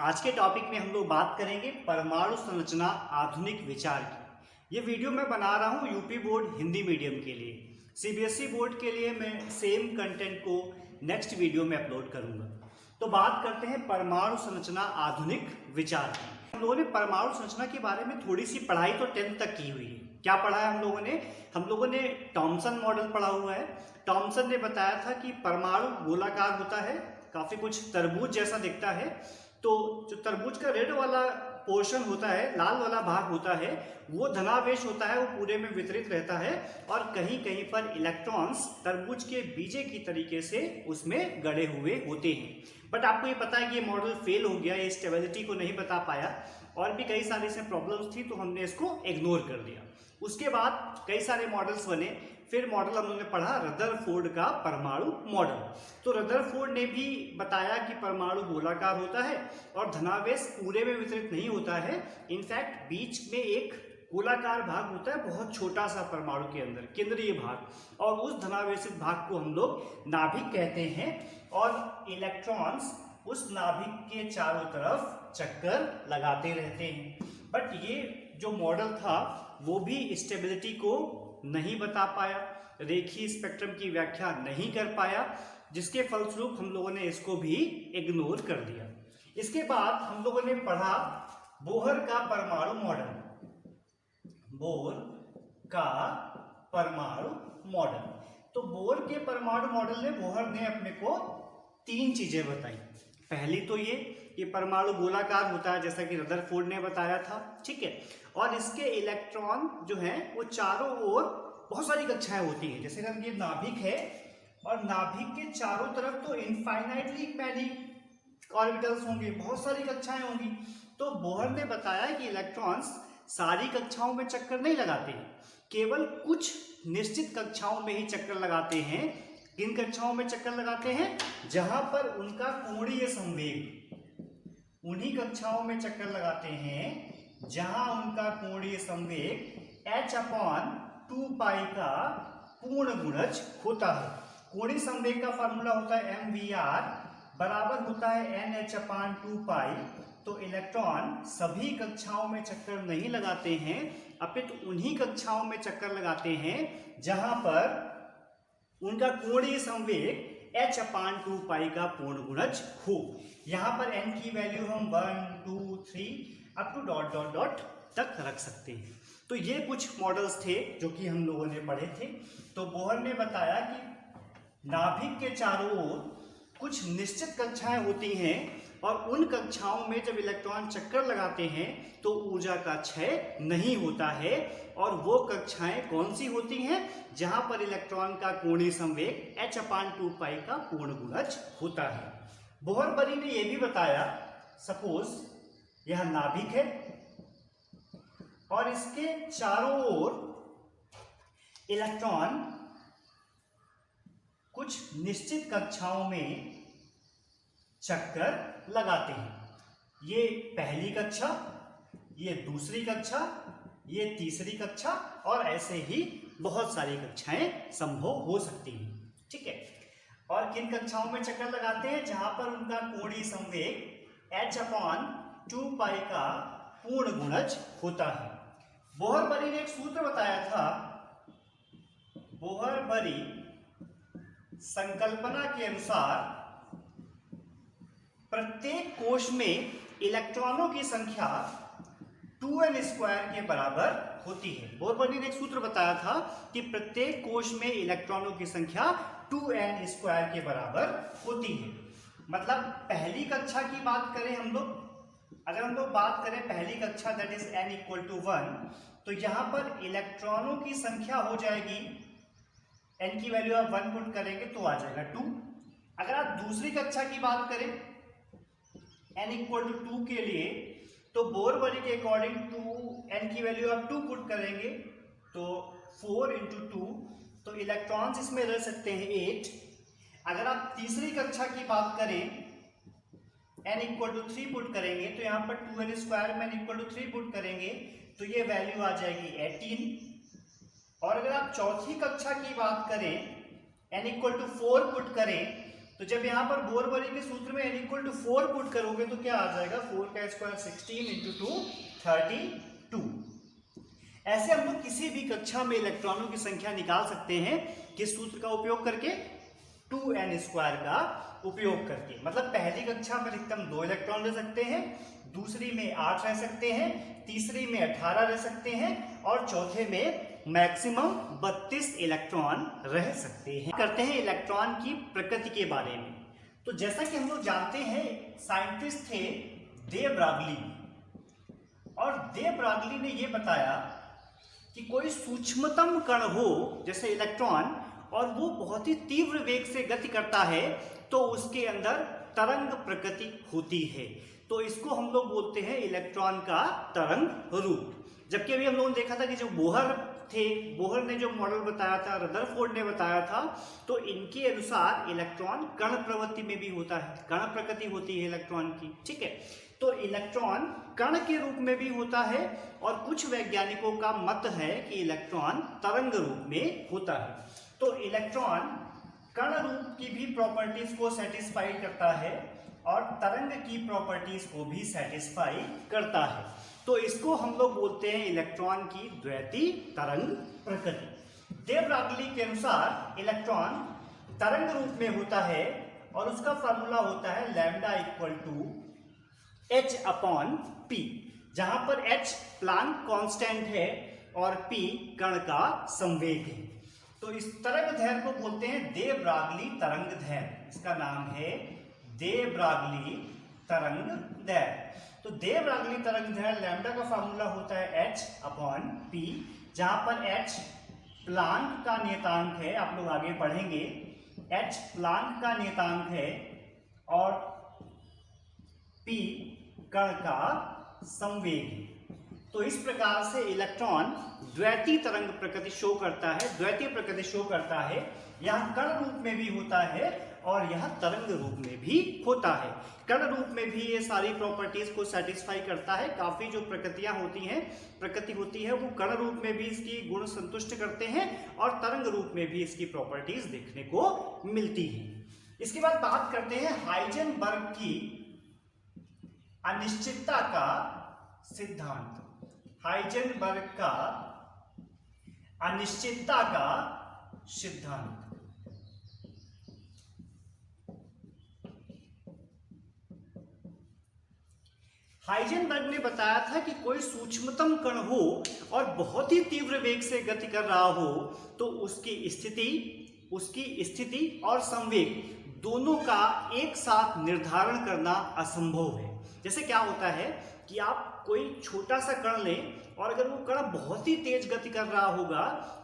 आज के टॉपिक में हम लोग बात करेंगे परमाणु संरचना आधुनिक विचार की। ये वीडियो मैं बना रहा हूँ यूपी बोर्ड हिंदी मीडियम के लिए। सीबीएसई बोर्ड के लिए मैं सेम कंटेंट को नेक्स्ट वीडियो में अपलोड करूँगा। तो बात करते हैं परमाणु संरचना आधुनिक विचार की। हम लोगों ने परमाणु संरचना के बारे में थोड़ी सी पढ़ाई तो 10th तक की हुई है। क्या पढ़ा है हम लोगों ने टॉमसन मॉडल पढ़ा हुआ है। टॉमसन ने बताया था कि परमाणु गोलाकार होता है, काफी कुछ तरबूज जैसा दिखता है। तो जो तरबूज का रेड वाला पोर्शन होता है, लाल वाला भाग होता है, वो धनावेश होता है, वो पूरे में वितरित रहता है और कहीं कहीं पर इलेक्ट्रॉन्स तरबूज के बीजे की तरीके से उसमें गड़े हुए होते हैं। बट आपको ये पता है कि ये मॉडल फेल हो गया, ये स्टेबिलिटी को नहीं बता पाया और भी कई सारी इसमें प्रॉब्लम्स थी, तो हमने इसको इग्नोर कर दिया। उसके बाद कई सारे मॉडल्स बने। फिर मॉडल हम लोगों ने पढ़ा रदरफोर्ड का परमाणु मॉडल। तो रदरफोर्ड ने भी बताया कि परमाणु गोलाकार होता है और धनावेश पूरे में वितरित नहीं होता है। इनफैक्ट बीच में एक गोलाकार भाग होता है, बहुत छोटा सा परमाणु के अंदर केंद्रीय भाग, और उस धनावेशित भाग को हम लोग नाभिक कहते हैं और इलेक्ट्रॉन्स उस नाभिक के चारों तरफ चक्कर लगाते रहते हैं। बट ये जो मॉडल था वो भी स्टेबिलिटी को नहीं बता पाया, रेखीय स्पेक्ट्रम की व्याख्या नहीं कर पाया, जिसके फलस्वरूप हम लोगों ने इसको भी इग्नोर कर दिया। इसके बाद हम लोगों ने पढ़ा बोहर का परमाणु मॉडल। बोहर का परमाणु मॉडल। तो बोहर के परमाणु मॉडल ने बोहर ने अपने को 3 चीजें बताई। पहली तो ये परमाणु गोलाकार होता है जैसा कि रदरफोर्ड ने बताया था, ठीक है, और इसके इलेक्ट्रॉन जो हैं वो चारों ओर बहुत सारी कक्षाएं होती हैं। जैसे अगर ये नाभिक है और नाभिक के चारों तरफ तो इनफाइनाइटली मैनी ऑर्बिटल्स होंगे, बहुत सारी कक्षाएं होंगी। तो बोहर ने बताया कि इलेक्ट्रॉन्स सारी कक्षाओं में चक्कर नहीं लगाते हैं, केवल कुछ निश्चित कक्षाओं में ही चक्कर लगाते हैं। किन कक्षाओं में चक्कर लगाते हैं? जहां पर उनका कोणीय संवेग, उन्हीं कक्षाओं में चक्कर लगाते हैं जहां उनका कोणीय संवेग h/2π का पूर्ण गुणज होता है। कोणीय संवेग का फार्मूला होता है mvr बराबर होता है nh/2π। तो इलेक्ट्रॉन सभी कक्षाओं में चक्कर नहीं लगाते हैं, अपितु उन्हीं कक्षाओं में चक्कर लगाते हैं जहां पर उनका कोणीय संवेग h/2π का पूर्ण गुणज हो। यहां पर n की वैल्यू हम 1, 2, 3 up to dot dot dot तक रख सकते हैं। तो ये कुछ मॉडल्स थे जो कि हम लोगों ने पढ़े थे। तो बोहर ने बताया कि नाभिक के चारों ओर कुछ निश्चित कक्षाएं होती हैं और उन कक्षाओं में जब इलेक्ट्रॉन चक्कर लगाते हैं तो ऊर्जा का क्षय नहीं होता है। और वो कक्षाएं कौन सी होती हैं? जहां पर इलेक्ट्रॉन का कोणीय संवेग h/2π का पूर्ण गुणज होता है। बोहर-बरी ने यह भी बताया, सपोज यह नाभिक है और इसके चारों ओर इलेक्ट्रॉन कुछ निश्चित कक्षाओं में चक्कर लगाते हैं। ये पहली कक्षा, ये दूसरी कक्षा, ये तीसरी कक्षा और ऐसे ही बहुत सारी कक्षाएं संभव हो सकती हैं, ठीक है। और किन कक्षाओं में चक्कर लगाते हैं? जहां पर उनका कोणीय संवेग h/2π का पूर्ण गुणज होता है। बोहर-बरी ने एक सूत्र बताया था। बोहर-बरी संकल्पना के अनुसार प्रत्येक कोश में इलेक्ट्रॉनों की संख्या 2n² के बराबर होती है। बोहर-बरी ने एक सूत्र बताया था कि प्रत्येक कोश में इलेक्ट्रॉनों की संख्या 2n² के बराबर होती है। मतलब पहली कक्षा की बात करें हम लोग, अगर हम लोग बात करें पहली कक्षा दैट इज n = 1, तो यहां पर इलेक्ट्रॉनों की संख्या हो जाएगी, n की वैल्यू आप 1 पुट करेंगे तो आ जाएगा 2। अगर आप दूसरी कक्षा की बात करें n = 2 के लिए, तो बोहर-बरी के अकॉर्डिंग n की वैल्यू आप 2 पुट करेंगे तो 4 × 2, तो इलेक्ट्रॉन्स इसमें रह सकते हैं 8। अगर आप तीसरी कक्षा की बात करें n = 3 पुट करेंगे तो यहाँ पर 2n² में n = 3 पुट करेंगे तो ये वैल्यू आ जाएगी 18। और अगर आप चौथी कक्षा की बात करें n = 4 पुट करें तो तो जब यहाँ पर बोर-बरी के सूत्र में n इक्वल टू 4 पुट करोगे तो क्या आ जाएगा, 4 का स्क्वायर 16 इंटू 2 32। ऐसे हम लोग किसी भी कक्षा में इलेक्ट्रॉनों की संख्या निकाल सकते हैं किस सूत्र का उपयोग करके, 2n स्क्वायर का उपयोग करके। मतलब पहली कक्षा में अधिकतम 2 इलेक्ट्रॉन ले सकते हैं, दूसरी में 8 रह सकते हैं, तीसरी में 18 रह सकते हैं और चौथे में मैक्सिमम 32 इलेक्ट्रॉन रह सकते हैं। करते हैं इलेक्ट्रॉन की प्रकृति के बारे में। तो जैसा कि हम लोग जानते हैं, साइंटिस्ट थे दे ब्रागली, और दे ब्रागली ने यह बताया कि कोई सूक्ष्मतम कण हो जैसे इलेक्ट्रॉन और वो बहुत ही तीव्र वेग से गति करता है तो उसके अंदर तरंग प्रकृति होती है। तो इसको हम लोग बोलते हैं इलेक्ट्रॉन का तरंग रूप। जबकि अभी हम लोगों ने देखा था कि जो बोहर थे, बोहर ने जो मॉडल बताया था, रदरफोर्ड ने बताया था, तो इनके अनुसार इलेक्ट्रॉन कण प्रवृत्ति में भी होता है, कण प्रकृति होती है इलेक्ट्रॉन की। ठीक है, तो इलेक्ट्रॉन कण के रूप में भी होता है और कुछ वैज्ञानिकों का मत है कि इलेक्ट्रॉन तरंग रूप में होता है। तो इलेक्ट्रॉन कण रूप की भी प्रॉपर्टीज को सेटिस्फाई करता है और तरंग की प्रॉपर्टीज को भी सेटिस्फाई करता है। तो इसको हम लोग बोलते हैं इलेक्ट्रॉन की द्वैती तरंग प्रकृति। दे ब्रागली के अनुसार इलेक्ट्रॉन तरंग रूप में होता है और उसका फॉर्मूला होता है lambda equal to h upon p, जहां पर h प्लांक कांस्टेंट है और p कण का संवेग है। तो इस तरंग दैर्घ्य को बोलते हैं दे ब्रागली तरंग दैर्घ्य। इसका नाम है दे ब्रागली तरंग दैर्घ्य। तो दे ब्रागली तरंग दैर्घ्य लैम्डा का फॉर्मूला होता है h अपॉन p, जहां पर h प्लांक का नियतांक है, आप लोग आगे पढ़ेंगे, h प्लांक का नियतांक है और p कण का संवेग है। तो इस प्रकार से इलेक्ट्रॉन द्वैती तरंग प्रकृति शो करता है, द्वैती प्रकृति शो करता है। यह कण रूप में भी होता है और यह तरंग रूप में भी होता है। कण रूप में भी ये सारी प्रॉपर्टीज को सेटिस्फाई करता है। काफी जो प्रकृतियां होती हैं, प्रकृति होती है, वो कण रूप में भी इसकी गुण संतुष्ट करते हैं और तरंग रूप में भी इसकी प्रॉपर्टीज देखने को मिलती है। इसके बाद बात करते हैं हाइजेनबर्ग की अनिश्चितता का सिद्धांत। हाइजेनबर्ग का अनिश्चितता का सिद्धांत। हाइजेनबर्ग ने बताया था कि कोई सूक्ष्मतम कण हो और बहुत ही तीव्र वेग से गति कर रहा हो तो उसकी स्थिति और संवेग दोनों का एक साथ निर्धारण करना असंभव है। जैसे क्या होता है कि आप कोई छोटा सा कण लें और अगर वो कण बहुत ही तेज गति कर रहा होगा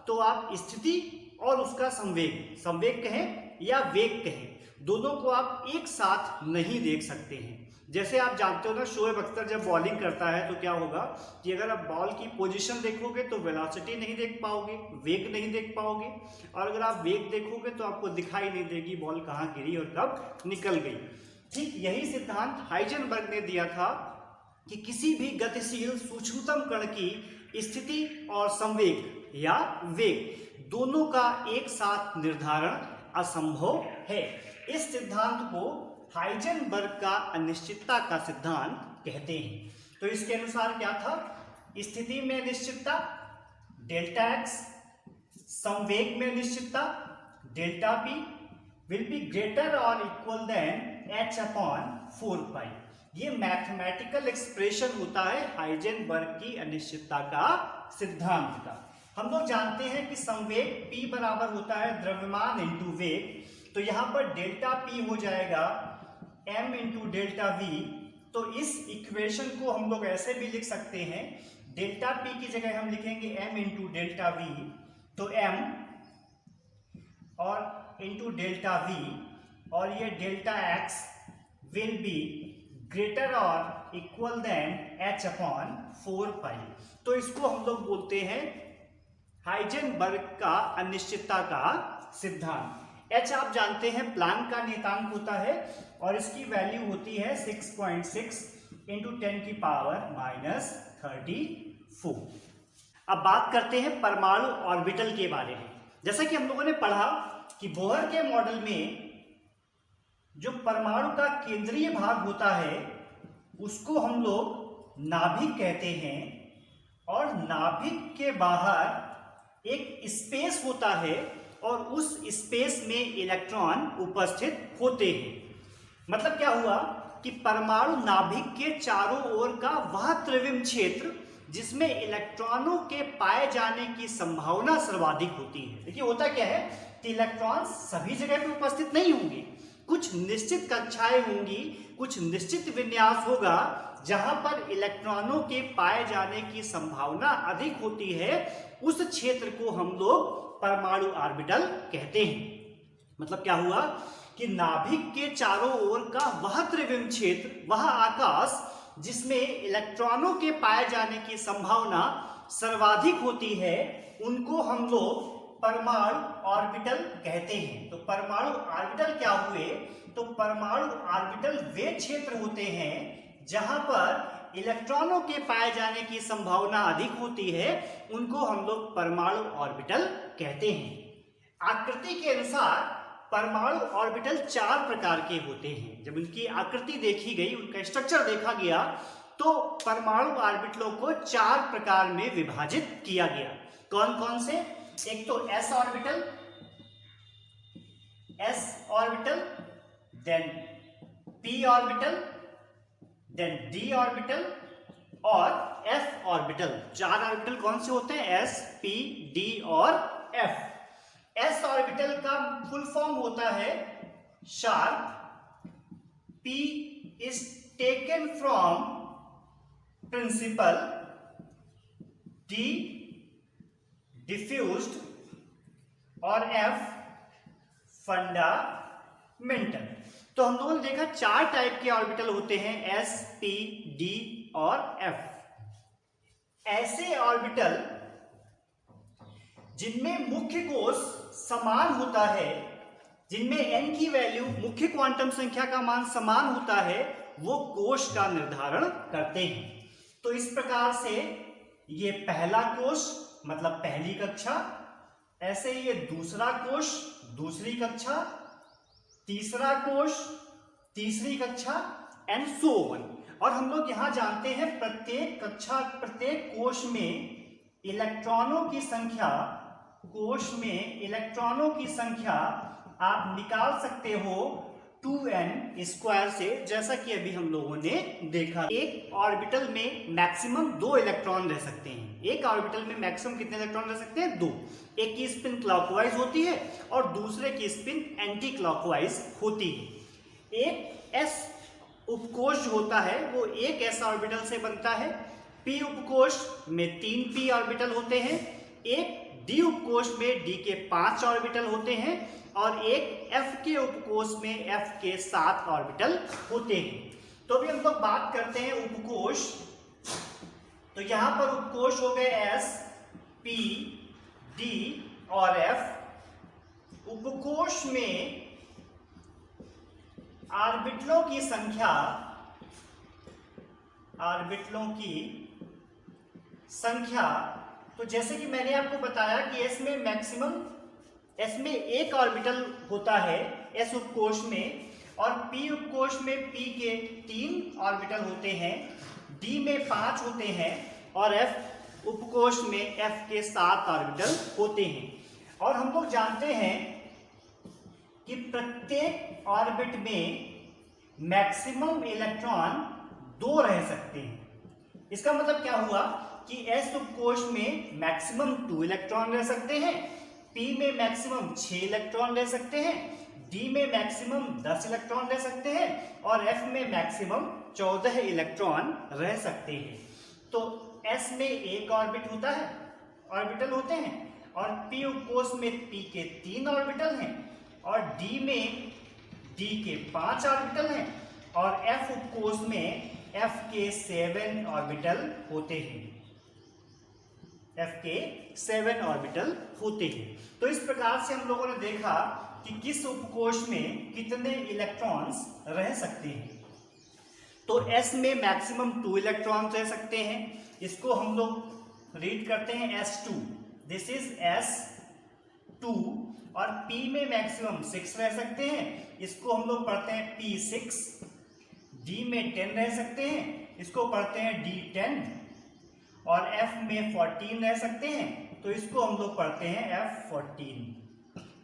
तो आप स्थिति और उसका संवेग कहें या वेग कहें, दोनों को आप एक साथ नहीं देख सकते हैं। जैसे आप जानते हो ना, शोएब अख्तर जब बॉलिंग करता है तो क्या होगा कि अगर आप बॉल की पोजीशन देखोगे तो वेलोसिटी नहीं देख पाओगे, वेग नहीं देख पाओगे, और अगर आप वेग देखोगे तो आपको दिखाई नहीं देगी बॉल कहाँ गिरी और कब निकल गई। ठीक यही सिद्धांत हाइजेनबर्ग ने दिया था कि किसी भी गतिशील सूक्ष्मतम कण की स्थिति और संवेग या वेग दोनों का एक साथ निर्धारण असंभव है। इस सिद्धांत को हाइजेनबर्ग का अनिश्चितता का सिद्धांत कहते हैं। तो इसके अनुसार क्या था, स्थिति में अनिश्चितता डेल्टा x, संवेग में अनिश्चितता delta p will be greater और इक्वल देन h अपॉन 4 पाई। ये मैथमेटिकल एक्सप्रेशन होता है हाइजेनबर्ग की अनिश्चितता का सिद्धांत का। हम लोग जानते हैं कि संवेग p बराबर होता है द्रव्यमान इंटू वेग, तो यहां पर डेल्टा p हो जाएगा m इंटू डेल्टा v। तो इस इक्वेशन को हम लोग ऐसे भी लिख सकते हैं, डेल्टा p की जगह हम लिखेंगे m इंटू डेल्टा v, तो m और इंटू डेल्टा v, और ये delta x will be greater और इक्वल देन h अपॉन 4 पाई। तो इसको हम लोग बोलते हैं हाइजेनबर्ग का अनिश्चितता का सिद्धांत। h आप जानते हैं प्लांक का नियतांक होता है और इसकी वैल्यू होती है 6.6 इंटू 10 की पावर माइनस 34। अब बात करते हैं परमाणु ऑर्बिटल के बारे में। जैसा कि हम लोगों ने पढ़ा कि बोहर के मॉडल में जो परमाणु का केंद्रीय भाग होता है उसको हम लोग नाभिक कहते हैं, और नाभिक के बाहर एक स्पेस होता है और उस स्पेस में इलेक्ट्रॉन उपस्थित होते हैं। मतलब क्या हुआ कि परमाणु नाभिक के चारों ओर का वह त्रिविम क्षेत्र जिसमें इलेक्ट्रॉनों के पाए जाने की संभावना सर्वाधिक होती है। देखिए होता क्या है कि इलेक्ट्रॉन सभी जगह पे उपस्थित नहीं होंगे, कुछ निश्चित कक्षाएं होंगी, कुछ निश्चित विन्यास होगा जहां पर इलेक्ट्रॉनों के पाए जाने की संभावना अधिक होती है। उस क्षेत्र को हम लोग परमाणु ऑर्बिटल कहते हैं। मतलब क्या हुआ कि नाभिक के चारों ओर का वह त्रिविम क्षेत्र, वह आकाश जिसमें इलेक्ट्रॉनों के पाए जाने की संभावना सर्वाधिक होती है, उनको हम लोग परमाणु ऑर्बिटल कहते हैं। तो परमाणु ऑर्बिटल क्या हुए? तो परमाणु ऑर्बिटल वे क्षेत्र होते हैं जहां पर इलेक्ट्रॉनों के पाए जाने की संभावना अधिक होती है, उनको हम लोग परमाणु ऑर्बिटल कहते हैं। आकृति के अनुसार परमाणु ऑर्बिटल 4 प्रकार के होते हैं। जब उनकी आकृति देखी गई, उनका स्ट्रक्चर देखा गया, तो परमाणु ऑर्बिटलों को 4 प्रकार में विभाजित किया गया। कौन कौन से? एक तो s orbital, then p orbital, then d orbital और f ऑर्बिटल। 4 ऑर्बिटल कौन से होते हैं? s, p, d और f। s ऑर्बिटल का फुल फॉर्म होता है sharp. p is taken from principal, d diffused और f फंडामेंटल। तो हम लोगों ने देखा 4 टाइप के ऑर्बिटल होते हैं, s, p, d और f। ऐसे ऑर्बिटल जिनमें मुख्य कोश समान होता है, जिनमें n की वैल्यू, मुख्य क्वांटम संख्या का मान समान होता है, वो कोश का निर्धारण करते हैं। तो इस प्रकार से ये पहला कोश मतलब पहली कक्षा, ऐसे ये दूसरा कोश दूसरी कक्षा, तीसरा कोश तीसरी कक्षा एंड सो ऑन। और हम लोग यहां जानते हैं प्रत्येक कक्षा, प्रत्येक कोश में इलेक्ट्रॉनों की संख्या, कोश में इलेक्ट्रॉनों की संख्या आप निकाल सकते हो 2n² से, जैसा कि अभी हम लोगों ने देखा। एक ऑर्बिटल में मैक्सिमम 2 इलेक्ट्रॉन रह सकते हैं। एक ऑर्बिटल में मैक्सिमम कितने इलेक्ट्रॉन रह सकते हैं? 2। एक की स्पिन क्लॉकवाइज होती है और दूसरे की स्पिन एंटी क्लॉकवाइज होती है। एक s उपकोश होता है वो एक s ऑर्बिटल से बनता है। p उपकोश में 3 p ऑर्बिटल होते हैं। एक d उपकोश में d के 5 ऑर्बिटल होते हैं और एक f के उपकोश में f के 7 ऑर्बिटल होते हैं। तो अभी हम लोग बात करते हैं उपकोश। तो यहां पर उपकोश हो गए s, p, d और f। उपकोश में ऑर्बिटलों की संख्या, तो जैसे कि मैंने आपको बताया कि s में मैक्सिमम, s में एक ऑर्बिटल होता है s उपकोश में, और p उपकोश में p के 3 ऑर्बिटल होते हैं, d में 5 होते हैं और f उपकोश में f के 7 ऑर्बिटल होते हैं। और हम लोग जानते हैं कि प्रत्येक ऑर्बिट में मैक्सिमम इलेक्ट्रॉन 2 रह सकते हैं। इसका मतलब क्या हुआ कि s उपकोश में मैक्सिमम 2 इलेक्ट्रॉन रह सकते हैं, p में मैक्सिमम 6 इलेक्ट्रॉन रह सकते हैं, d में मैक्सिमम 10 इलेक्ट्रॉन रह सकते हैं और f में मैक्सिमम 14 इलेक्ट्रॉन रह सकते हैं। तो s में एक ऑर्बिटल होते हैं और p उपकोश में p के 3 ऑर्बिटल हैं और d में d के 5 ऑर्बिटल हैं और f उपकोश में f के 7 ऑर्बिटल होते हैं। तो इस प्रकार से हम लोगों ने देखा कि किस उपकोश में कितने इलेक्ट्रॉन्स रह सकते हैं। तो s में मैक्सिमम 2 इलेक्ट्रॉन रह सकते हैं। इसको हम लोग रीड करते हैं s2। दिस इज s2 और P में मैक्सिमम 6 रह सकते हैं, इसको हम लोग पढ़ते हैं P6। D में 10 रह सकते हैं, इसको पढ़ते हैं D10। और F में 14 रह सकते हैं, तो इसको हम लोग पढ़ते हैं F14।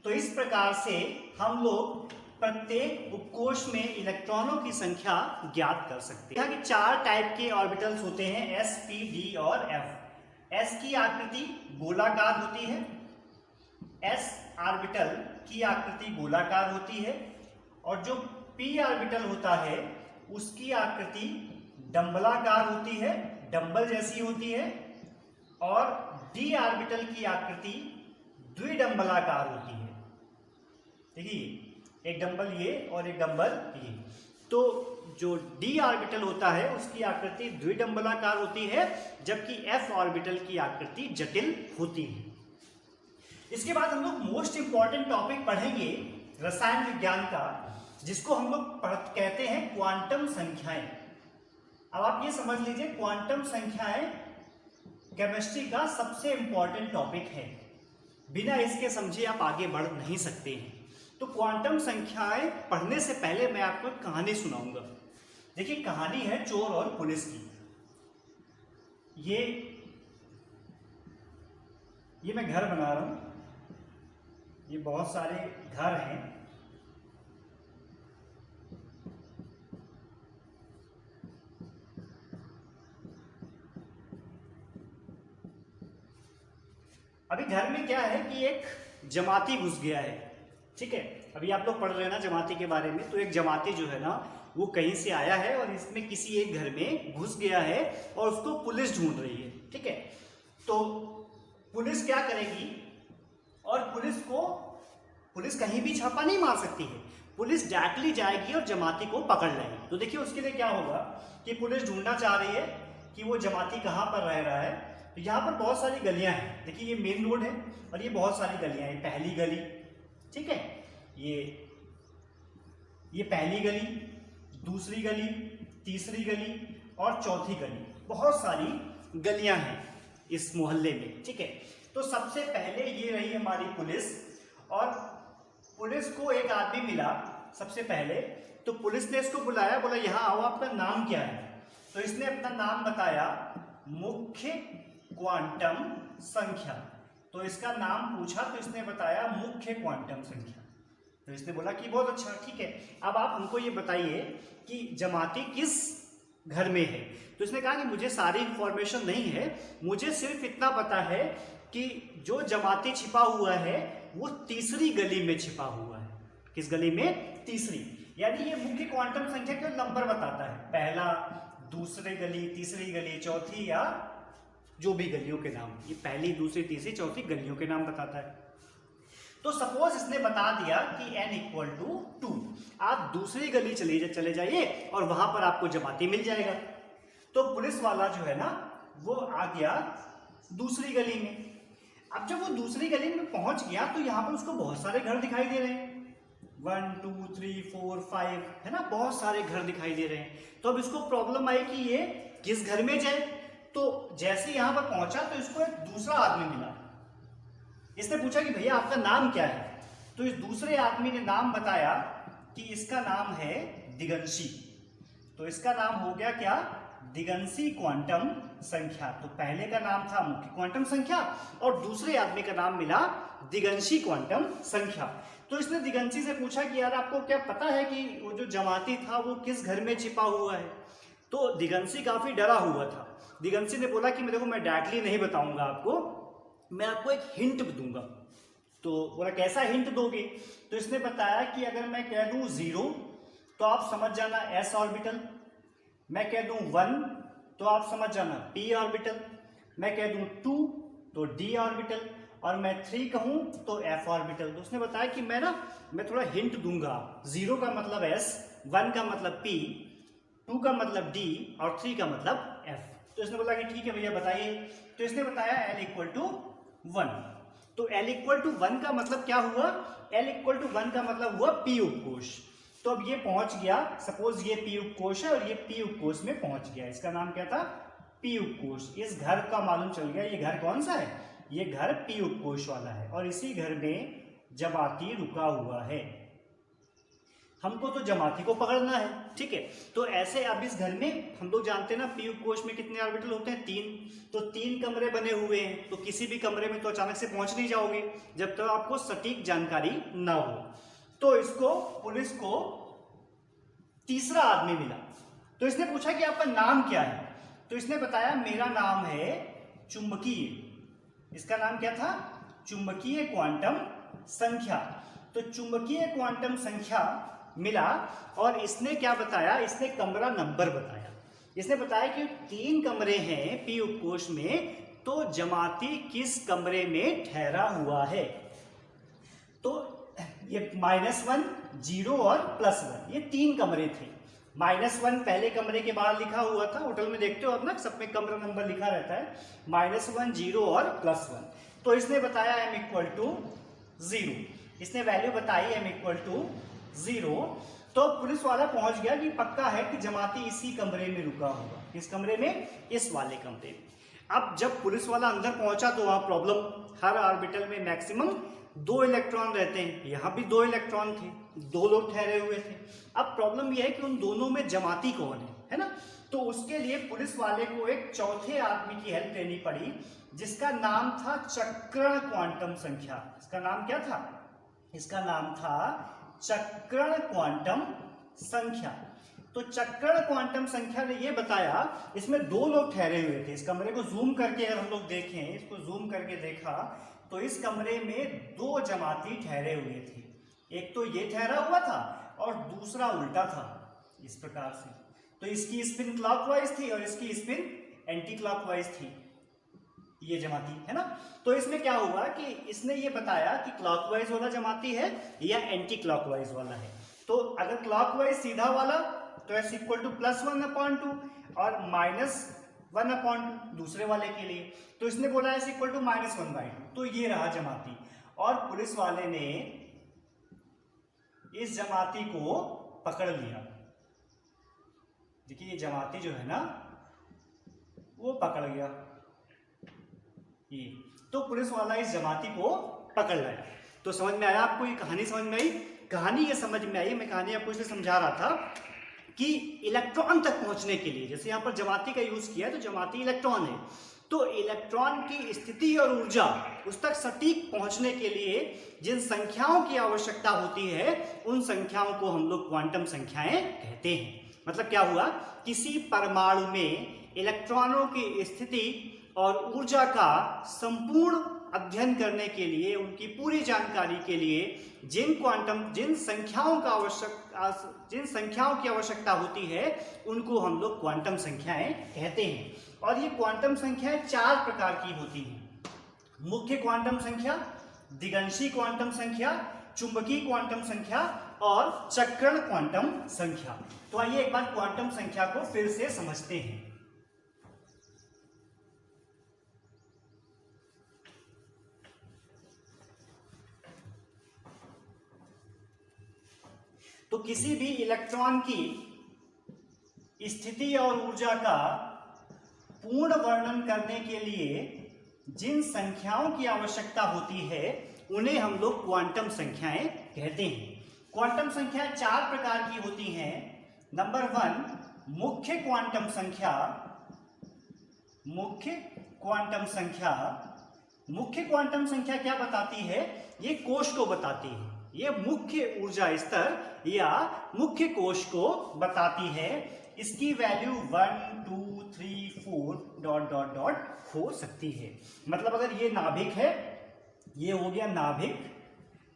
तो इस प्रकार से हम लोग प्रत्येक उपकोष में इलेक्ट्रॉनों की संख्या ज्ञात कर सकते हैं। यहाँ की 4 टाइप के ऑर्बिटल्स होते हैं, S, P, D और F। S की आकृति गोलाकार होती है, S ऑर्बिटल की आकृति गोलाकार होती है, और जो P ऑर्बिटल होता है उसकी आकृति डंबलाकार होती है, डंबल जैसी होती है, और D ऑर्बिटल की आकृति द्विडंबलाकार होती है। देखिए, एक डंबल ये और एक डंबल ये। तो जो D ऑर्बिटल होता है उसकी आकृति द्विडंबलाकार होती है, जबकि F ऑर्बिटल की आकृति जटिल होती है। इसके बाद हम लोग मोस्ट इंपॉर्टेंट टॉपिक पढ़ेंगे रसायन विज्ञान का, जिसको हम लोग कहते हैं क्वांटम संख्याएं। अब आप ये समझ लीजिए, क्वांटम संख्याएं केमिस्ट्री का सबसे इंपॉर्टेंट टॉपिक है। बिना इसके समझे आप आगे बढ़ नहीं सकते हैं। तो क्वांटम संख्याएं पढ़ने से पहले मैं आपको एक कहानी सुनाऊंगा। देखिए, कहानी है चोर और पुलिस की। ये मैं घर बना रहा हूं, ये बहुत सारे घर हैं। अभी घर में क्या है कि एक जमाती घुस गया है, ठीक है। अभी आप लोग पढ़ रहे हैं ना जमाती के बारे में, तो एक जमाती जो है ना वो कहीं से आया है और इसमें किसी एक घर में घुस गया है और उसको पुलिस ढूंढ रही है, ठीक है। तो पुलिस क्या करेगी, और पुलिस कहीं भी छापा नहीं मार सकती है, पुलिस डायरेक्टली जाएगी और जमाती को पकड़ लेगी। तो देखिए, उसके लिए क्या होगा कि पुलिस ढूंढना चाह रही है कि वो जमाती कहाँ पर रह रहा है। तो यहाँ पर बहुत सारी गलियां हैं। देखिए, ये मेन रोड है और ये बहुत सारी गलियां हैं। पहली गली, ठीक है, ये पहली गली, दूसरी गली, तीसरी गली और चौथी गली। बहुत सारी गलियां हैं इस मोहल्ले में, ठीक है। तो सबसे पहले ये रही हमारी पुलिस, और पुलिस को एक आदमी मिला सबसे पहले। तो पुलिस ने इसको बुलाया, बोला यहाँ आओ, आपका नाम क्या है। तो इसने अपना नाम बताया, मुख्य क्वांटम संख्या। तो इसका नाम पूछा तो इसने बताया मुख्य क्वांटम संख्या। तो इसने बोला कि बहुत अच्छा, ठीक है, अब आप हमको ये बताइए कि जमाती किस घर में है। तो इसने कहा कि मुझे सारी इंफॉर्मेशन नहीं है, मुझे सिर्फ इतना पता है कि जो जमाती छिपा हुआ है वो तीसरी गली में छिपा हुआ है। किस गली में? तीसरी। यानी ये मुख्य क्वांटम संख्या केवल नंबर बताता है, पहला, दूसरी गली, तीसरी गली, चौथी, या जो भी गलियों के नाम, ये पहली, दूसरी, तीसरी, चौथी गलियों के नाम बताता है। तो सपोज इसने बता दिया कि n = 2, आप दूसरी गली चले जाइए और वहां पर आपको जमाती मिल जाएगा। तो पुलिस वाला जो है ना वो आ गया दूसरी गली में। अब जब वो दूसरी गली में पहुंच गया तो यहाँ पर उसको बहुत सारे घर दिखाई दे रहे हैं, 1 2 3 4 5, है ना, बहुत सारे घर दिखाई दे रहे हैं। तो अब इसको प्रॉब्लम आई कि ये किस घर में जाए। तो जैसे यहाँ पर पहुंचा तो इसको एक दूसरा आदमी मिला। इसने पूछा कि भैया आपका नाम क्या है। तो इस दूसरे आदमी ने नाम बताया कि इसका नाम है दिगंशी। तो इसका नाम हो गया क्या? दिगंशी क्वांटम संख्या। तो पहले का नाम था मुख्य क्वांटम संख्या और दूसरे आदमी का नाम मिला दिगंशी क्वांटम संख्या। तो इसने दिगंशी से पूछा कि यार आपको क्या पता है कि वो जो जमाती था वो किस घर में छिपा हुआ है। तो दिगंशी काफी डरा हुआ था। दिगंशी ने बोला कि देखो मैं डायरेक्टली नहीं बताऊंगा आपको, मैं आपको एक हिंट दूंगा। तो बोला कैसा हिंट दोगे? तो इसने बताया कि अगर मैं कह दूं 0 तो आप समझ जाना s ऑर्बिटल, मैं कह दूं 1 तो आप समझ जाना p ऑर्बिटल, मैं कह दूं 2 तो d ऑर्बिटल, और मैं 3 कहूं तो f ऑर्बिटल। तो उसने बताया कि मैं थोड़ा हिंट दूंगा। 0 का मतलब s, 1 का मतलब p, 2 का मतलब d और 3 का मतलब f। तो इसने बोला कि ठीक है भैया बताइए। तो इसने बताया l = 1। तो l = 1 का मतलब क्या हुआ? l = 1 का मतलब हुआ p उपकोष। तो अब ये पहुंच गया, सपोज ये p उपकोष है और ये p उपकोष में पहुंच गया। इसका नाम क्या था? p उपकोष। इस घर का मालूम चल गया, ये घर कौन सा है? ये घर p उपकोष वाला है। और इसी घर में जमाती रुका हुआ है। हमको तो जमाती को पकड़ना है, ठीक है। तो ऐसे अब इस घर में हम लोग जानते हैं ना, पी कोश में कितने ऑर्बिटल होते हैं, 3। तो 3 कमरे बने हुए हैं, तो किसी भी कमरे में तो अचानक से पहुंच नहीं जाओगे जब तक आपको सटीक जानकारी ना हो। तो इसको पुलिस को तीसरा आदमी मिला, तो इसने पूछा कि आपका नाम क्या है। तो इसने बताया मेरा नाम है चुंबकीय। इसका नाम क्या था? चुंबकीय क्वांटम संख्या। तो चुंबकीय क्वांटम संख्या मिला और इसने क्या बताया, इसने कमरा नंबर बताया। इसने बताया कि 3 कमरे हैं पी उपकोष में, तो जमाती किस कमरे में ठहरा हुआ है। तो ये -1, 0 और +1, ये 3 कमरे थे। -1 पहले कमरे के बाहर लिखा हुआ था, होटल में देखते हो आप ना, सब में कमरा नंबर लिखा रहता है, -1, 0 और +1। तो इसने बताया m = 0, इसने वैल्यू बताई m = 0। तो पुलिस वाला पहुंच गया कि पक्का है कि जमाती इसी कमरे में रुका होगा। किस कमरे में? इस वाले कमरे में। अब जब पुलिस वाला अंदर पहुंचा तो वहां प्रॉब्लम, हर ऑर्बिटल में मैक्सिमम 2 इलेक्ट्रॉन रहते हैं, यहां भी 2 इलेक्ट्रॉन थे, 2 लोग ठहरे हुए थे। अब प्रॉब्लम यह है कि उन दोनों में जमाती कौन है ना। तो उसके लिए पुलिस वाले को एक चौथे आदमी की हेल्प लेनी पड़ी, जिसका नाम था चक्रण क्वांटम संख्या। इसका नाम क्या था? इसका नाम था चक्रण क्वांटम संख्या। तो चक्रण क्वांटम संख्या ने यह बताया, इसमें 2 लोग ठहरे हुए थे। इस कमरे को जूम करके अगर हम लोग देखें, इसको जूम करके देखा तो इस कमरे में 2 जमाती ठहरे हुए थे। एक तो ये ठहरा हुआ था और दूसरा उल्टा था, इस प्रकार से। तो इसकी स्पिन क्लॉकवाइज थी और इसकी स्पिन एंटी क्लॉकवाइज थी, ये जमाती है ना। तो इसमें क्या हुआ कि इसने ये बताया कि क्लॉकवाइज वाला जमाती है या एंटी क्लॉकवाइज वाला है। तो अगर क्लॉकवाइज सीधा वाला तो s = +1/2 और -1/2 दूसरे वाले के लिए। तो इसने बोला s = -1/2, तो ये रहा जमाती। और पुलिस वाले ने इस जमाती को पकड़ लिया। देखिए ये जमाती जो है ना, वो पकड़ गया ये। तो पुलिस वाला इस जमाती को पकड़ लाया। तो समझ में आया आपको? ये कहानी समझ में आई? कहानी ये समझ में आई, मैं कहानी आपको इसलिए समझा रहा था कि इलेक्ट्रॉन तक पहुंचने के लिए, जैसे यहां पर जमाती का यूज किया, तो जमाती इलेक्ट्रॉन है, तो इलेक्ट्रॉन की स्थिति और ऊर्जा उस तक सटीक पहुंचने के लिए जिन संख्याओं की आवश्यकता होती है, उन संख्याओं को हम लोग क्वांटम संख्याएं कहते हैं। मतलब क्या हुआ, किसी परमाणु में इलेक्ट्रॉनों की स्थिति और ऊर्जा का संपूर्ण अध्ययन करने के लिए, उनकी पूरी जानकारी के लिए जिन संख्याओं की आवश्यकता होती है, उनको हम लोग क्वांटम संख्याएं कहते हैं। और ये क्वांटम संख्याएं 4 प्रकार की होती हैं। मुख्य क्वांटम संख्या, दिगंशी क्वांटम संख्या, चुंबकीय क्वांटम संख्या और चक्रण क्वांटम संख्या। तो आइए एक बार क्वांटम संख्या को फिर से समझते हैं। तो किसी भी इलेक्ट्रॉन की स्थिति और ऊर्जा का पूर्ण वर्णन करने के लिए जिन संख्याओं की आवश्यकता होती है, उन्हें हम लोग क्वांटम संख्याएं कहते हैं। क्वांटम संख्या 4 प्रकार की होती हैं। नंबर 1 मुख्य क्वांटम संख्या। मुख्य क्वांटम संख्या, मुख्य क्वांटम संख्या क्या बताती है? ये कोश को बताती है, ये मुख्य ऊर्जा स्तर या मुख्य कोश को बताती है। इसकी वैल्यू 1 2 3 4 ... हो सकती है। मतलब अगर ये नाभिक है, ये हो गया नाभिक,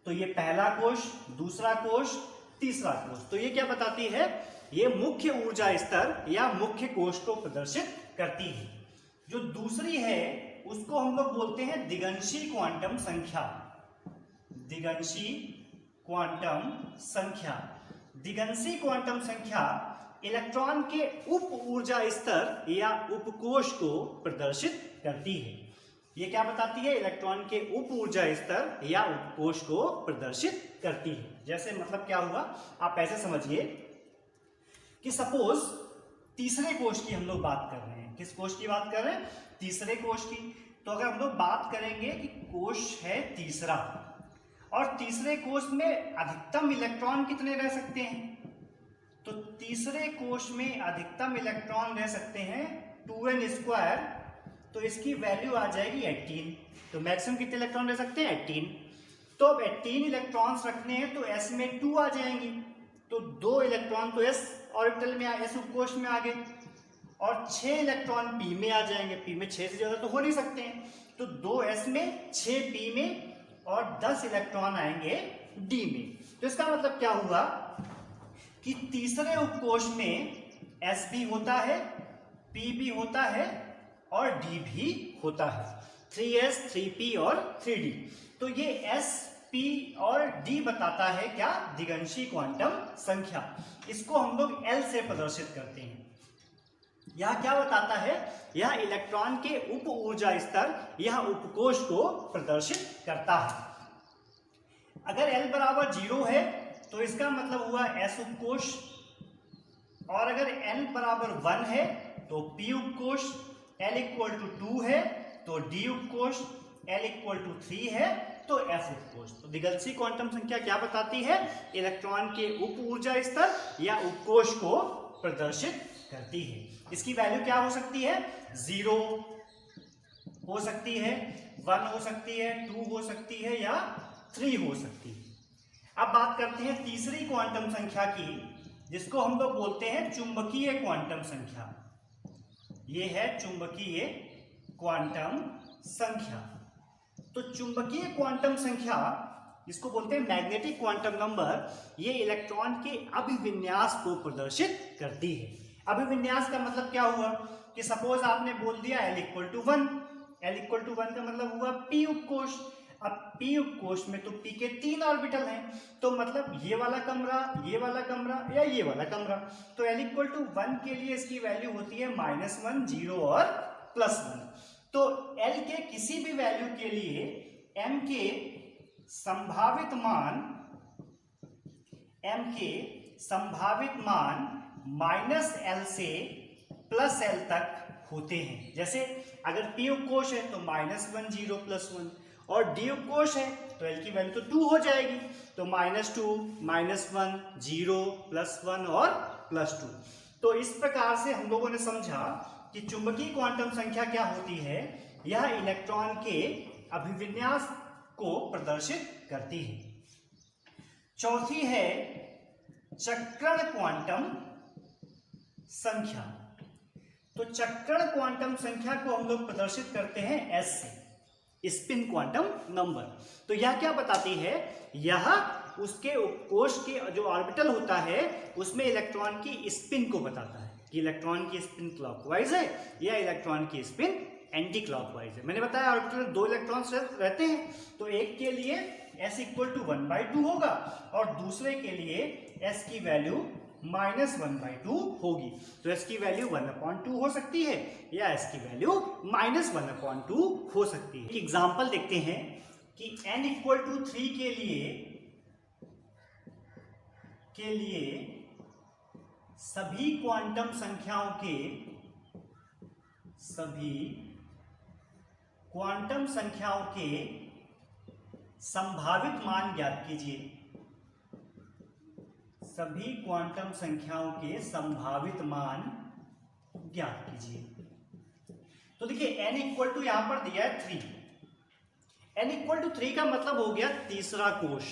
तो ये पहला कोश, दूसरा कोश, तीसरा कोश। तो ये क्या बताती है? ये मुख्य ऊर्जा स्तर या मुख्य कोश को प्रदर्शित करती है। जो दूसरी है उसको हम लोग बोलते हैं दिगंशी क्वांटम संख्या। दिगंशी क्वांटम संख्या। दिगंशी क्वांटम संख्या इलेक्ट्रॉन के उप ऊर्जा स्तर या उपकोश को प्रदर्शित करती है। ये क्या बताती है? इलेक्ट्रॉन के उप ऊर्जा स्तर या उपकोश को प्रदर्शित करती है। जैसे मतलब क्या हुआ, आप ऐसे समझिए कि सपोज तीसरे कोश की हम लोग बात कर रहे हैं। किस कोश की बात कर रहे हैं? तीसरे कोश की। तो अगर हम लोग बात करेंगे कि कोश है तीसरा और तीसरे कोश में अधिकतम इलेक्ट्रॉन कितने रह सकते हैं? तो तीसरे कोश में अधिकतम इलेक्ट्रॉन रह सकते हैं 2n², तो इसकी वैल्यू आ जाएगी 18। तो मैक्सिमम कितने इलेक्ट्रॉन रह सकते हैं? 18। तो अब 18 इलेक्ट्रॉन्स रखने हैं तो s में 2 आ जाएंगी, तो 2 इलेक्ट्रॉन तो s ऑर्बिटल में s उपकोश में आ गए, और 6 इलेक्ट्रॉन p में आ जाएंगे। p में 6 से ज्यादा तो हो नहीं सकते हैं, तो 2s में, 6 p में, और 10 इलेक्ट्रॉन आएंगे d में। तो इसका मतलब क्या हुआ कि तीसरे उपकोश में s भी होता है, p भी होता है और d भी होता है, 3s, 3p और 3d। तो ये s, p और d बताता है क्या? दिगंशी क्वांटम संख्या। इसको हम लोग l से प्रदर्शित करते हैं। यह क्या बताता है? यह इलेक्ट्रॉन के उप ऊर्जा स्तर, यह उपकोश को प्रदर्शित करता है। अगर l बराबर 0 है तो इसका मतलब हुआ s उपकोश, और अगर l बराबर 1 है तो p उपकोश, l इक्वल टू 2 है तो d उपकोश, l इक्वल टू 3 है तो f उपकोश। तो दिगंशी क्वांटम संख्या क्या बताती है? इलेक्ट्रॉन के उप ऊर्जा स्तर या उपकोश को प्रदर्शित करती है। इसकी वैल्यू क्या हो सकती है? 0 हो सकती है, 1 हो सकती है, 2 हो सकती है या 3 हो सकती है। अब बात करते हैं तीसरी क्वांटम संख्या की, जिसको हम लोग बोलते हैं चुंबकीय क्वांटम संख्या। ये है चुंबकीय क्वांटम संख्या। तो चुंबकीय क्वांटम संख्या, इसको बोलते हैं मैग्नेटिक क्वांटम नंबर, ये इलेक्ट्रॉन के अभिविन्यास को प्रदर्शित करती है। अभिविन्यास का मतलब क्या हुआ कि सपोज आपने बोल दिया l equal to 1, l equal to 1 का मतलब हुआ p उपकोश। अब p उपकोश में तो p के 3 ऑर्बिटल हैं, तो मतलब ये वाला कमरा, ये वाला कमरा या ये वाला कमरा। तो l इक्वल टू 1 के लिए इसकी वैल्यू होती है -1, 0 और +1। तो l के किसी भी वैल्यू के लिए m के संभावित मान -l से +l तक होते हैं। जैसे अगर p उपकोश है तो -1, 0, +1, और d उपकोश है तो l की वैल्यू तो 2 हो जाएगी, तो -2, -1, 0, +1 और +2। तो इस प्रकार से हम लोगों ने समझा कि चुंबकीय क्वांटम संख्या क्या होती है। यह इलेक्ट्रॉन के अभिविन्यास को प्रदर्शित करती है। चौथी है चक्रण क्वांटम संख्या। तो चक्रण क्वांटम संख्या को हम लोग प्रदर्शित करते हैं s से, स्पिन क्वांटम नंबर। तो यह क्या बताती है? यह उसके उपकोश के जो ऑर्बिटल होता है उसमें इलेक्ट्रॉन की स्पिन को बताता है कि इलेक्ट्रॉन की स्पिन क्लॉकवाइज है या इलेक्ट्रॉन की स्पिन एंटी क्लॉकवाइज है। मैंने बताया ऑर्बिटल में 2 इलेक्ट्रॉन्स रहते हैं, तो एक के लिए s इक्वल टू 1/2 होगा और दूसरे के लिए s की वैल्यू -1/2 होगी। तो s की वैल्यू 1/2 हो सकती है या s की वैल्यू -1/2 हो सकती है। एक एग्जांपल देखते हैं कि n इक्वल टू 3 के लिए सभी क्वांटम संख्याओं के संभावित मान ज्ञात कीजिए। सभी क्वांटम संख्याओं के संभावित मान ज्ञात कीजिए। तो देखिए n इक्वल टू यहां पर दिया है 3। n इक्वल टू 3 का मतलब हो गया तीसरा कोश,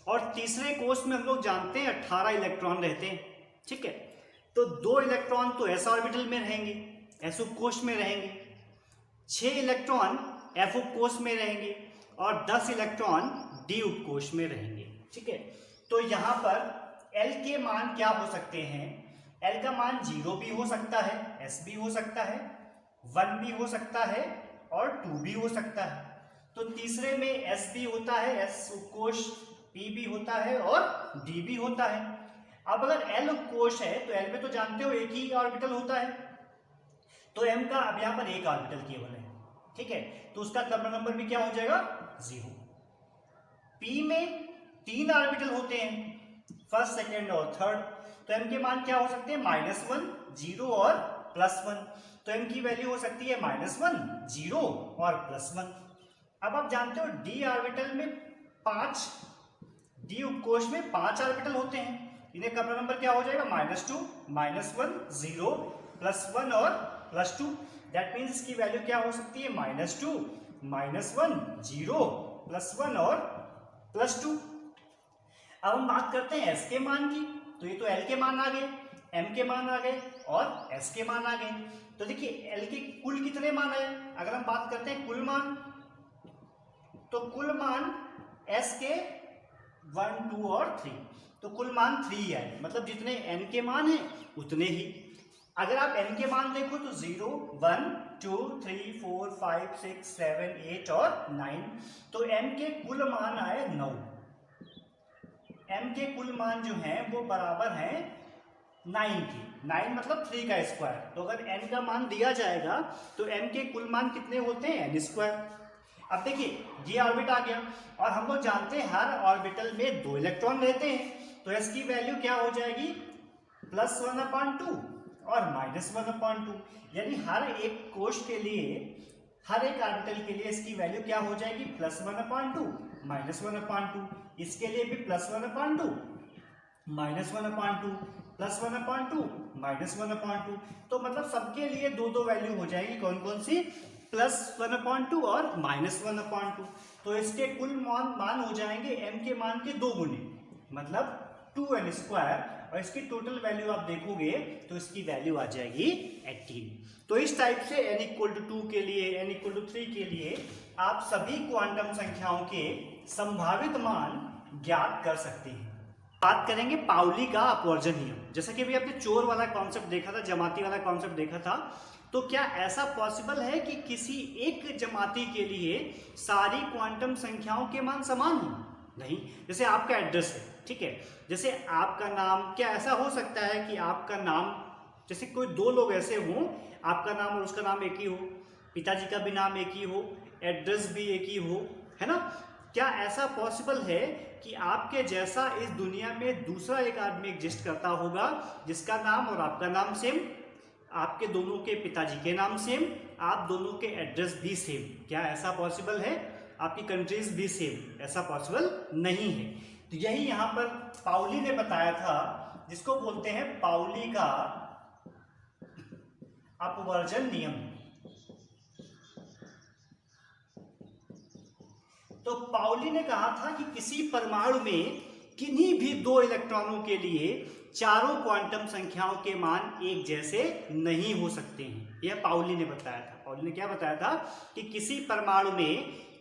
और तीसरे कोश में हम लोग जानते हैं 18 इलेक्ट्रॉन रहते हैं, ठीक है। तो 2 इलेक्ट्रॉन तो s ऑर्बिटल में रहेंगे, s उपकोश में रहेंगे, 6 इलेक्ट्रॉन f उपकोश में रहेंगे और 10 इलेक्ट्रॉन d उपकोश में रहेंगे, ठीक है। तो यहां पर l के मान क्या हो सकते हैं? l का मान 0 भी हो सकता है, s भी हो सकता है, 1 भी हो सकता है और 2 भी हो सकता है। तो तीसरे में s भी होता है, s उपकोश, p भी होता है और d भी होता है। अब अगर l उपकोश है तो l में तो जानते हो एक ही ऑर्बिटल होता है, तो m का अब यहाँ पर एक ऑर्बिटल केवल है, ठीक है। तो उसका कर्ण नंबर भी क्या हो जाएगा? 0। p में 3 ऑर्बिटल होते हैं, फर्स्ट, सेकेंड और थर्ड, तो m के मान क्या हो सकते हैं? -1, 0 और +1। तो m की वैल्यू हो सकती है -1, 0 और +1। अब आप जानते हो d ऑर्बिटल में 5 डी उपकोष में 5 ऑर्बिटल होते हैं, इन्हें कपड़ा नंबर क्या हो जाएगा, -2, -1, 0, +1 और +2। दैट मीन्स इसकी वैल्यू क्या हो सकती है, -2, -1, 0, +1 और +2। अब हम बात करते हैं एस के मान की। तो ये तो एल के मान आ गए, एम के मान आ गए और एस के मान आ गए। तो देखिए एल के कुल कितने मान आए, अगर हम बात करते हैं कुल मान, तो कुल मान एस के 1, 2 और 3, तो कुल मान 3 आए, मतलब जितने एन के मान हैं उतने ही। अगर आप एन के मान देखो तो 0, 1, 2, 3, 4, 5, 6, 7, 8 और 9, तो एम के कुल मान आए 9। एम के कुल मान जो हैं वो बराबर हैं 9 के। 9 मतलब 3 का स्क्वायर। तो अगर n का मान दिया जाएगा तो m के कुल मान कितने होते हैं, n²। अब देखिए ये ऑर्बिट आ गया और हम लोग जानते हैं हर ऑर्बिटल में 2 इलेक्ट्रॉन रहते हैं, तो s की वैल्यू क्या हो जाएगी, +1/2 और -1/2। यानी हर एक कोश के लिए, हर एक ऑर्बिटल के लिए इसकी वैल्यू क्या हो जाएगी, +1/2, -1/2। इसके लिए भी +1/2, -1/2, +1/2, -1/2। तो मतलब सबके लिए 2 वैल्यू हो जाएगी, कौन कौन सी, +1/2 और -1/2। तो इसके कुल मान हो जाएंगे m के मान के 2 गुने, मतलब 2n²। और इसकी टोटल वैल्यू आप देखोगे तो इसकी वैल्यू आ जाएगी 18। तो इस टाइप से n = 2 के लिए, n = 3 के लिए आप सभी क्वांटम संख्याओं के संभावित मान ज्ञात कर सकते हैं। बात करेंगे पाउली का अपवर्जन नियम। जैसा कि अभी आपने चोर वाला कॉन्सेप्ट देखा था, जमाती वाला कॉन्सेप्ट देखा था, तो क्या ऐसा पॉसिबल है कि किसी एक जमाती के लिए सारी क्वांटम संख्याओं के मान समान हो? नहीं। जैसे आपका एड्रेस है, ठीक है, जैसे आपका नाम, क्या ऐसा हो सकता है कि आपका नाम, जैसे कोई 2 लोग ऐसे हों, आपका नाम और उसका नाम एक ही हो, पिताजी का भी नाम एक ही हो, एड्रेस भी एक ही हो, है ना? क्या ऐसा पॉसिबल है कि आपके जैसा इस दुनिया में दूसरा एक आदमी एग्जिस्ट करता होगा जिसका नाम और आपका नाम सेम, आपके दोनों के पिताजी के नाम सेम, आप दोनों के एड्रेस भी सेम? क्या ऐसा पॉसिबल है? आपकी कंट्रीज भी सेम? ऐसा पॉसिबल नहीं है। तो यही यहाँ पर पाउली ने बताया था, जिसको बोलते हैं पाउली का अपवर्जन नियम। तो पाउली ने कहा था कि किसी परमाणु में किन्हीं भी 2 इलेक्ट्रॉनों के लिए चारों क्वांटम संख्याओं के मान एक जैसे नहीं हो सकते हैं। यह पाउली ने बताया था। पाउली ने क्या बताया था कि किसी परमाणु में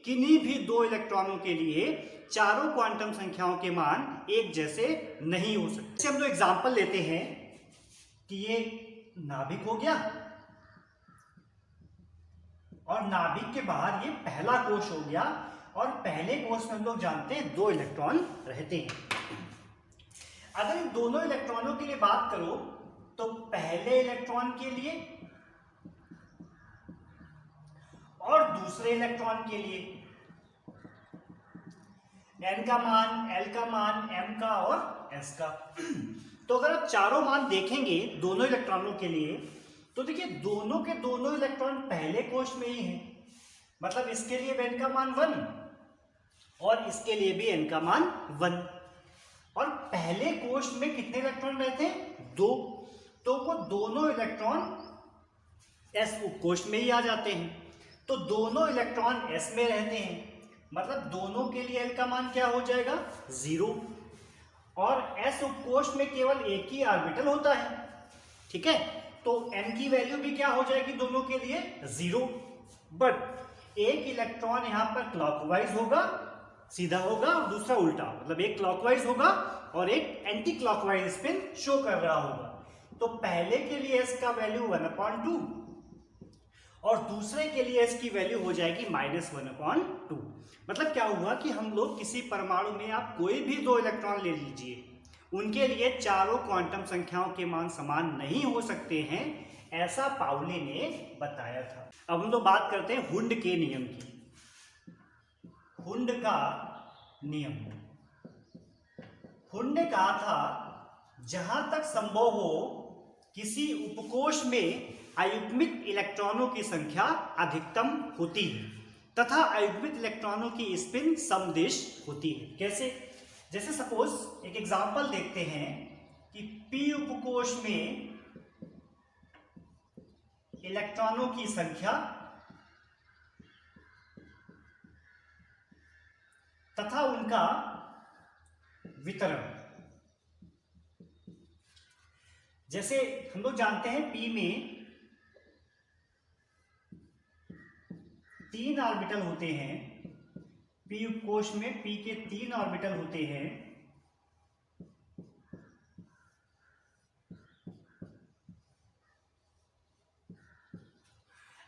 किन्हीं भी 2 इलेक्ट्रॉनों के लिए चारों क्वांटम संख्याओं के मान एक जैसे नहीं हो सकते। जैसे हम लोग एग्जांपल लेते हैं कि ये नाभिक हो गया और नाभिक के बाहर ये पहला कोश हो गया, और पहले कोश में हम लोग जानते हैं 2 इलेक्ट्रॉन रहते हैं। अगर इन दोनों इलेक्ट्रॉनों के लिए बात करो तो पहले इलेक्ट्रॉन के लिए और दूसरे इलेक्ट्रॉन के लिए n का मान, l का मान, m का और s का। तो अगर आप चारों मान देखेंगे दोनों इलेक्ट्रॉनों के लिए, तो देखिए दोनों के दोनों इलेक्ट्रॉन पहले कोश में ही हैं, मतलब इसके लिए भी n का मान 1 और इसके लिए भी n का मान 1। और पहले कोश में कितने इलेक्ट्रॉन रहते हैं? 2। तो वो दोनों इलेक्ट्रॉन s कोश में ही आ जाते हैं, तो दोनों इलेक्ट्रॉन s में रहते हैं, मतलब दोनों के लिए l का मान क्या हो जाएगा? 0। और s उपकोश में केवल एक ही ऑर्बिटल होता है, ठीक है, तो n की वैल्यू भी क्या हो जाएगी दोनों के लिए? 0। बट एक इलेक्ट्रॉन यहां पर क्लॉकवाइज होगा, सीधा होगा, और दूसरा उल्टा, मतलब एक क्लॉकवाइज होगा और एक एंटी क्लॉकवाइज स्पिन शो कर रहा होगा। तो पहले के लिए s का वैल्यू 1/2 और दूसरे के लिए s की वैल्यू हो जाएगी -1/2। मतलब क्या हुआ कि हम लोग किसी परमाणु में आप कोई भी 2 इलेक्ट्रॉन ले लीजिए, उनके लिए चारों क्वांटम संख्याओं के मान समान नहीं हो सकते हैं, ऐसा पाउली ने बताया था। अब हम लोग बात करते हैं हुंड के नियम की। हुंड का नियम, हुंड ने कहा था जहां तक संभव हो किसी उपकोश में अयुग्मित इलेक्ट्रॉनों की संख्या अधिकतम होती है। तथा अयुग्मित इलेक्ट्रॉनों की स्पिन समदिश होती है। कैसे? जैसे सपोज एक एग्जांपल देखते हैं कि p उपकोष में इलेक्ट्रॉनों की संख्या तथा उनका वितरण। जैसे हम लोग जानते हैं p में 3 ऑर्बिटल होते हैं, p उपकोष में p के 3 ऑर्बिटल होते हैं।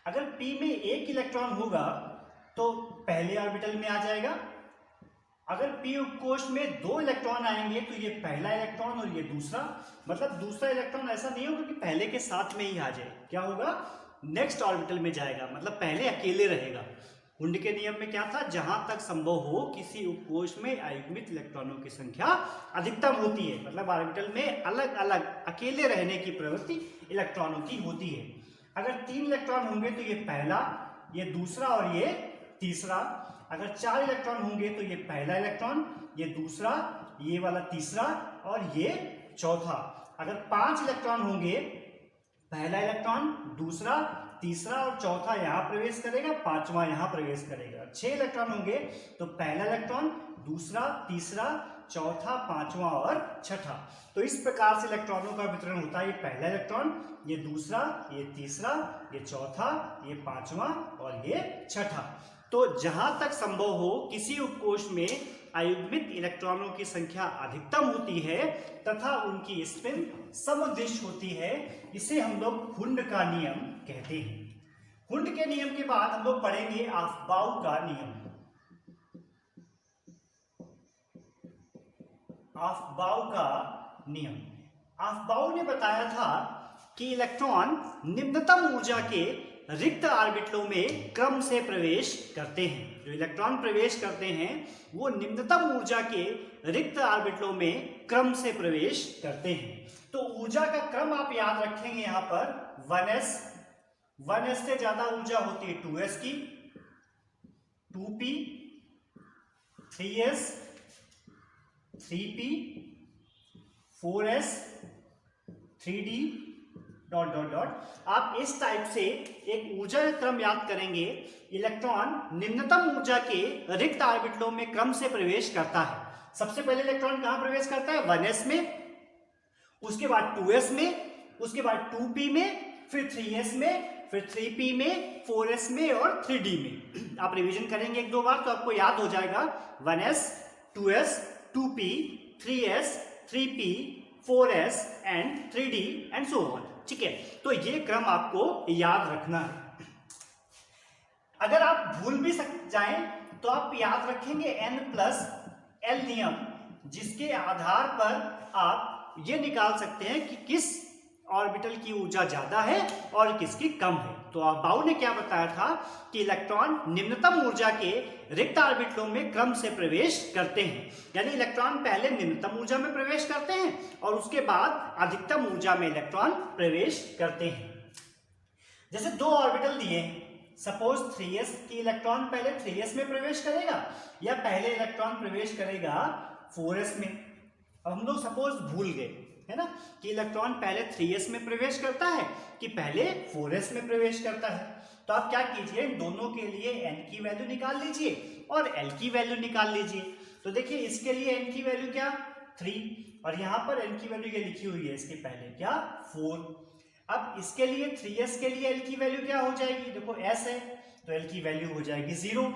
अगर p में 1 इलेक्ट्रॉन होगा तो पहले ऑर्बिटल में आ जाएगा। अगर p उपकोष में 2 इलेक्ट्रॉन आएंगे तो ये पहला इलेक्ट्रॉन और ये दूसरा, मतलब दूसरा इलेक्ट्रॉन ऐसा नहीं होगा कि पहले के साथ में ही आ जाए। क्या होगा? नेक्स्ट ऑर्बिटल में जाएगा, मतलब पहले अकेले रहेगा। हुंड के नियम में क्या था? जहां तक संभव हो किसी उपकोष में अयुग्मित इलेक्ट्रॉनों की संख्या अधिकतम होती है, मतलब ऑर्बिटल में अलग अलग अकेले रहने की प्रवृत्ति इलेक्ट्रॉनों की होती है। अगर 3 इलेक्ट्रॉन होंगे तो ये पहला, ये दूसरा और ये तीसरा। अगर 4 इलेक्ट्रॉन होंगे तो ये पहला इलेक्ट्रॉन, ये दूसरा, ये वाला तीसरा और ये चौथा। अगर 5 इलेक्ट्रॉन होंगे, पहला इलेक्ट्रॉन, दूसरा, तीसरा और चौथा यहां प्रवेश करेगा, पांचवा यहां प्रवेश करेगा। 6 इलेक्ट्रॉन होंगे तो पहला इलेक्ट्रॉन, दूसरा, तीसरा, चौथा, पांचवा और छठा। तो इस प्रकार से इलेक्ट्रॉनों का वितरण होता है। ये पहला इलेक्ट्रॉन, ये दूसरा, ये तीसरा, ये चौथा, ये पांचवा और ये छठा। तो जहां तक संभव हो किसी उपकोष में अयुग्मित इलेक्ट्रॉनों की संख्या अधिकतम होती है तथा उनकी स्पिन समुद्दिश होती है, इसे हम लोग हुंड का नियम कहते हैं। हुंड के नियम के बाद हम लोग पढ़ेंगे अफबाउ का नियम। अफबाउ का नियम, अफबाउ ने बताया था कि इलेक्ट्रॉन निम्नतम ऊर्जा के रिक्त ऑर्बिटलों में क्रम से प्रवेश करते हैं। जो इलेक्ट्रॉन प्रवेश करते हैं वो निम्नतम ऊर्जा के रिक्त ऑर्बिटलों में क्रम से प्रवेश करते हैं। तो ऊर्जा का क्रम आप याद रखेंगे यहां पर 1s से ज्यादा ऊर्जा होती है 2s की, 2p, 3s, 3p, 4s, 3d dot dot dot. आप इस टाइप से एक ऊर्जा क्रम याद करेंगे। इलेक्ट्रॉन निम्नतम ऊर्जा के रिक्त ऑर्बिटलों में क्रम से प्रवेश करता है। सबसे पहले इलेक्ट्रॉन कहां प्रवेश करता है? 1s में, उसके बाद 2s में, उसके बाद 2p में, फिर 3s में, फिर 3p में, 4s में और 3d में। आप रिवीजन करेंगे 1-2 बार तो आपको याद हो जाएगा। 1s, 2s, 2p, 3s, 3p, 4s and 3d and so on. ठीक है, तो ये क्रम आपको याद रखना है। अगर आप भूल भी जाएं तो आप याद रखेंगे n+l नियम, जिसके आधार पर आप ये निकाल सकते हैं कि किस ऑर्बिटल की ऊर्जा ज्यादा है और किसकी कम है। तो अफबाउ ने क्या बताया था कि इलेक्ट्रॉन निम्नतम ऊर्जा के रिक्त ऑर्बिटलों में क्रम से प्रवेश करते हैं, यानी इलेक्ट्रॉन पहले निम्नतम ऊर्जा में प्रवेश करते हैं और उसके बाद अधिकतम ऊर्जा में इलेक्ट्रॉन प्रवेश करते हैं। जैसे 2 ऑर्बिटल दिए हैं, सपोज 3s की इलेक्ट्रॉन पहले 3s में प्रवेश करेगा या पहले इलेक्ट्रॉन प्रवेश करेगा 4s में। अब हम लोग सपोज भूल गए है ना कि इलेक्ट्रॉन पहले 3s में प्रवेश करता है कि पहले 4s में प्रवेश करता है। तो आप क्या कीजिए, इन दोनों के लिए n की वैल्यू निकाल लीजिए और l की वैल्यू निकाल लीजिए। तो देखिए इसके लिए n की वैल्यू क्या 3 और यहां पर n की वैल्यू ये लिखी हुई है इसके पहले क्या 4। अब इसके लिए 3s के लिए l की वैल्यू क्या हो जाएगी? देखो s है तो l की वैल्यू हो जाएगी 0।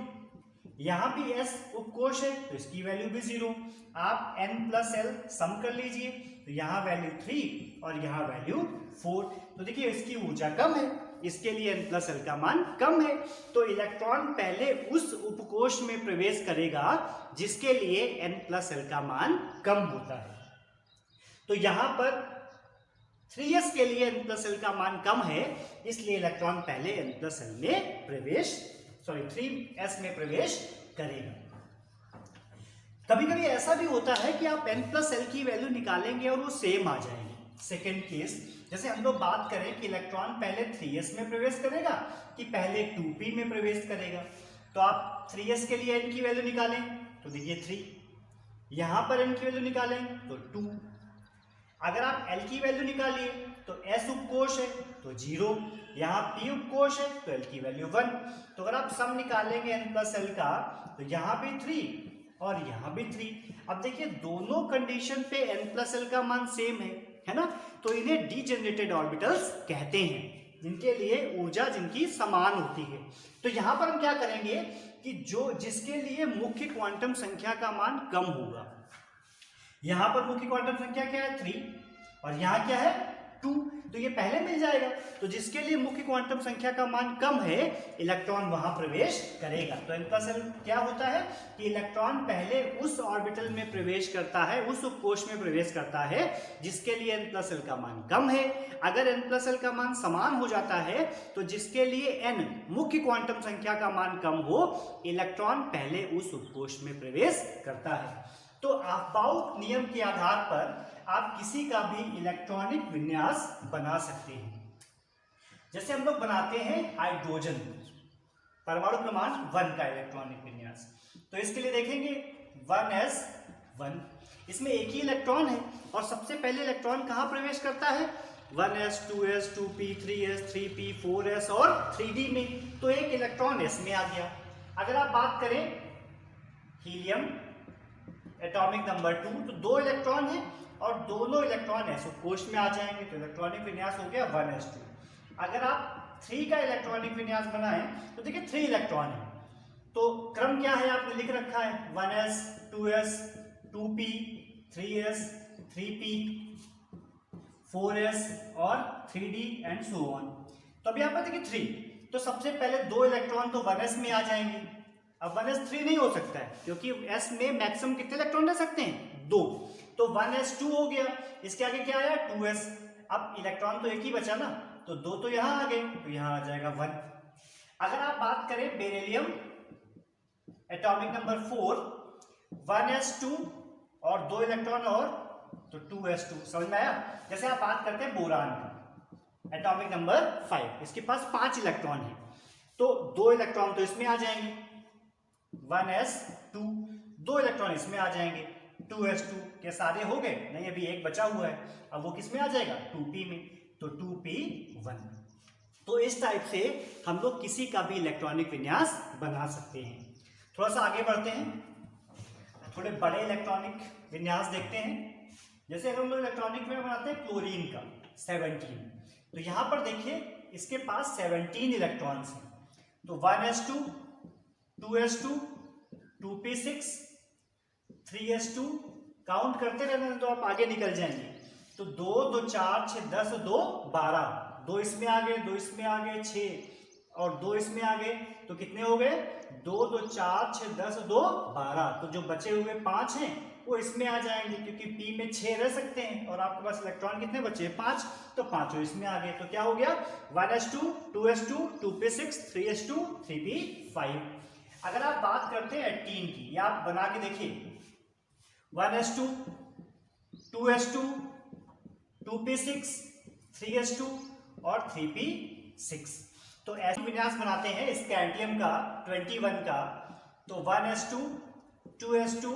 यहां भी s उपकोष है तो इसकी वैल्यू भी 0। आप n+l सम कर लीजिए तो यहाँ वैल्यू 3 और यहाँ वैल्यू 4। तो देखिए इसकी ऊर्जा कम है, इसके लिए n+l का मान कम है। तो इलेक्ट्रॉन पहले उस उपकोष में प्रवेश करेगा जिसके लिए n+l का मान कम होता है। तो यहाँ पर 3s के लिए n+l का मान कम है, इसलिए इलेक्ट्रॉन पहले n+l में प्रवेश 3s में प्रवेश करेगा। कभी कभी ऐसा भी होता है कि आप n+l की वैल्यू निकालेंगे और वो सेम आ जाएगी। सेकेंड केस, जैसे हम लोग बात करें कि इलेक्ट्रॉन पहले 3s में प्रवेश करेगा कि पहले 2p में प्रवेश करेगा, तो आप 3s के लिए n की वैल्यू निकालें तो देखिए 3, यहां पर n की वैल्यू निकालें तो 2, अगर आप l की वैल्यू निकालिए तो s उपकोष है तो 0, यहाँ p उपकोष है तो l की वैल्यू 1। तो अगर आप सम निकालेंगे n प्लस l का तो यहाँ भी 3 और यहाँ भी 3। अब देखिए दोनों कंडीशन पे n प्लस l का मान सेम है ना, तो इन्हें डीजेनरेटेड ऑर्बिटल्स कहते हैं, जिनके लिए ऊर्जा जिनकी समान होती है। तो यहाँ पर हम क्या करेंगे कि जिसके लिए मुख्य क्वांटम संख्या का मान कम होगा, यहाँ पर मुख्य क्वांटम संख्या क्या है 3 और यहाँ क्या है 2, तो ये पहले मिल जाएगा। तो जिसके लिए मुख्य क्वांटम संख्या का मान कम है इलेक्ट्रॉन वहां प्रवेश करेगा। तो n प्लस l क्या होता है कि इलेक्ट्रॉन पहले उस ऑर्बिटल में प्रवेश करता है, उस उपकोष में प्रवेश करता है जिसके लिए n प्लस l का मान कम है। अगर n प्लस l का मान समान हो जाता है तो जिसके लिए n मुख्य क्वांटम संख्या का मान कम हो, इलेक्ट्रॉन पहले उस उपकोष में प्रवेश करता है। तो अफबाउ नियम के आधार पर आप किसी का भी इलेक्ट्रॉनिक विन्यास बना सकते हैं। जैसे हम लोग बनाते हैं हाइड्रोजन परमाणु क्रमांक 1 का इलेक्ट्रॉनिक विन्यास, तो इसके लिए देखेंगे 1s1, इसमें एक ही इलेक्ट्रॉन है और सबसे पहले इलेक्ट्रॉन कहाँ प्रवेश करता है 1s 2s 2p 3s 3p 4s और 3d में, तो एक इलेक्ट्रॉन s में आ गया। अगर आप बात करें हीलियम एटॉमिक नंबर 2, तो 2 इलेक्ट्रॉन है और दोनों इलेक्ट्रॉन s उपकोष में आ जाएंगे, तो इलेक्ट्रॉनिक विन्यास हो गया 1s2। अगर आप 3 का इलेक्ट्रॉनिक विन्यास बनाएं तो देखिए 3 इलेक्ट्रॉन है, तो क्रम क्या है आपने लिख रखा है 1s 2s 2p 3s 3p 4s और 3d एंड सो ऑन। तो अभी यहाँ पर देखिए 3, तो सबसे पहले 2 इलेक्ट्रॉन तो 1s में आ जाएंगे। अब 1s 3 नहीं हो सकता है क्योंकि s में मैक्सिमम कितने इलेक्ट्रॉन रह सकते हैं 2, तो 1s2 हो गया। इसके आगे क्या आया 2s, अब इलेक्ट्रॉन तो एक ही बचा ना, तो 2 तो यहां आ गए, तो यहां आ जाएगा 1। अगर आप बात करें बेरिलियम एटॉमिक नंबर 4, 1s2 और 2 इलेक्ट्रॉन और तो 2s2, समझ में आया। जैसे आप बात करते हैं बोरान का एटॉमिक नंबर 5, इसके पास 5 इलेक्ट्रॉन है, तो 2 इलेक्ट्रॉन तो इसमें आ जाएंगे 1s2, 2 इलेक्ट्रॉन इसमें आ जाएंगे 2s2 के सारे हो गए, नहीं अभी एक बचा हुआ है, अब वो किस में आ जाएगा 2p में, तो 2p1। तो इस टाइप से हम लोग किसी का भी इलेक्ट्रॉनिक विन्यास बना सकते हैं। थोड़ा सा आगे बढ़ते हैं, थोड़े बड़े इलेक्ट्रॉनिक विन्यास देखते हैं। जैसे हम लोग इलेक्ट्रॉनिक में बनाते हैं क्लोरीन का 17, तो यहां पर देखिए इसके पास 17 इलेक्ट्रॉन्स हैं, तो 1s2 2s2 2p6 3s2, count करते रहना तो आप आगे निकल जाएंगे। तो 2 2 4 6 10 2 12, 2 इसमें आ गए 2 इसमें आ गए 6 और 2 इसमें आ गए, तो कितने हो गए 2 2 4 6 10 2 12। तो जो बचे हुए 5 हैं वो इसमें आ जाएंगे क्योंकि p में 6 रह सकते हैं और आपके पास इलेक्ट्रॉन कितने बचे 5, तो 5 इसमें आ गए। तो क्या हो गया 1s2 2s2 2p6 3s2 3p5। अगर आप बात करते हैं 18 की, या आप बना के देखिए 1s2 2s2 2p6 3s2 और 3p6, तो ऐसे विन्यास बनाते हैं स्कैंडियम का 21 का, तो 1s2 2s2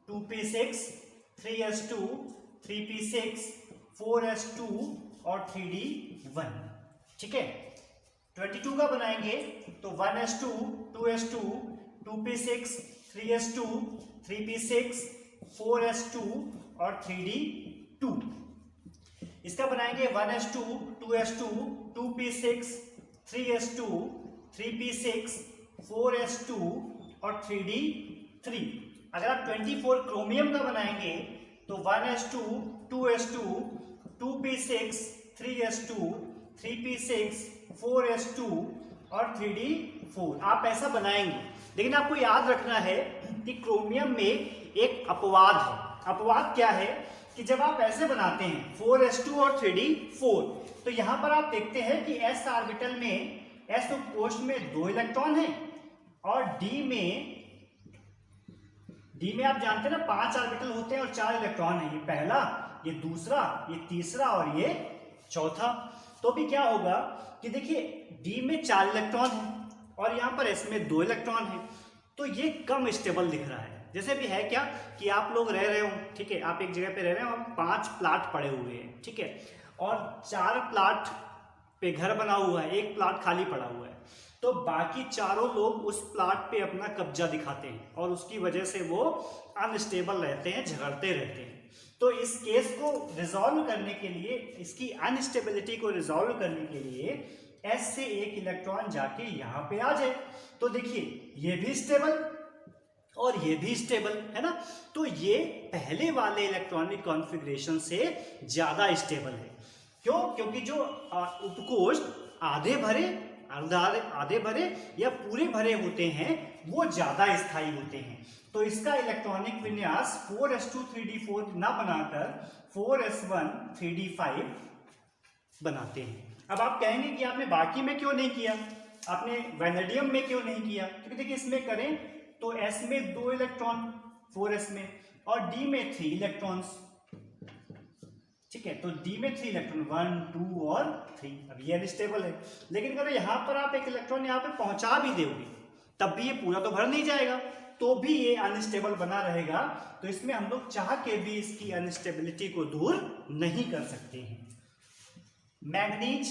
2p6 3s2 3p6 4s2 और 3d1, ठीक है। 22 का बनाएंगे तो 1s2 2s2 2p6 3s2 3p6 4s2 और 3d2। इसका बनाएंगे 1s2 2s2 2p6 3s2 3p6 4s2 और 3d3। अगर आप 24 क्रोमियम का बनाएंगे तो 1s2 2s2 2p6 3s2 3p6 4s2 और 3d4। आप ऐसा बनाएंगे, लेकिन आपको याद रखना है कि क्रोमियम में एक अपवाद है। अपवाद क्या है कि जब आप ऐसे बनाते हैं 4s2 और 3d4, तो यहां पर आप देखते हैं कि s ऑर्बिटल में s उपकोष में 2 इलेक्ट्रॉन हैं और d में आप जानते हैं ना 5 ऑर्बिटल होते हैं और 4 इलेक्ट्रॉन है, ये पहला, ये दूसरा, ये तीसरा और ये चौथा। तो भी क्या होगा कि देखिए d में 4 इलेक्ट्रॉन है और यहाँ पर S में 2 इलेक्ट्रॉन है, तो ये कम स्टेबल दिख रहा है। जैसे भी है क्या कि आप लोग रह रहे हो, ठीक है, आप एक जगह पे रह रहे हो और 5 प्लाट पड़े हुए हैं, ठीक है, और 4 प्लाट पे घर बना हुआ है, 1 प्लाट खाली पड़ा हुआ है, तो बाकी चारों लोग उस प्लाट पे अपना कब्जा दिखाते हैं और उसकी वजह से वो अनस्टेबल रहते हैं, झगड़ते रहते हैं। तो इस केस को रिजॉल्व करने के लिए, इसकी अनस्टेबिलिटी को रिजॉल्व करने के लिए S से एक इलेक्ट्रॉन जाके यहाँ पे आ जाए, तो देखिए ये भी स्टेबल और ये भी स्टेबल है ना, तो ये पहले वाले इलेक्ट्रॉनिक कॉन्फ़िगरेशन से ज्यादा स्टेबल है। क्यों? क्योंकि जो उपकोष आधे भरे, आधे भरे या पूरे भरे होते हैं वो ज्यादा स्थायी होते हैं। तो इसका इलेक्ट्रॉनिक विन्यास 4s2 3d4 ना बनाकर 4s1 3d5 बनाते हैं। अब आप कहेंगे कि आपने बाकी में क्यों नहीं किया, आपने वैनेडियम में क्यों नहीं किया? क्योंकि देखिए इसमें करें तो S में 2 इलेक्ट्रॉन 4s में और D में 3 इलेक्ट्रॉन्स, ठीक है, तो D में 3 इलेक्ट्रॉन 1 2 और 3। अब ये अनस्टेबल है, लेकिन अगर यहाँ पर आप एक इलेक्ट्रॉन यहाँ पे पहुंचा भी दोगे तब भी ये पूरा तो भर नहीं जाएगा, तो भी ये अनस्टेबल बना रहेगा। तो इसमें हम लोग चाह के भी इसकी अनस्टेबिलिटी को दूर नहीं कर सकते हैं। मैग्नीज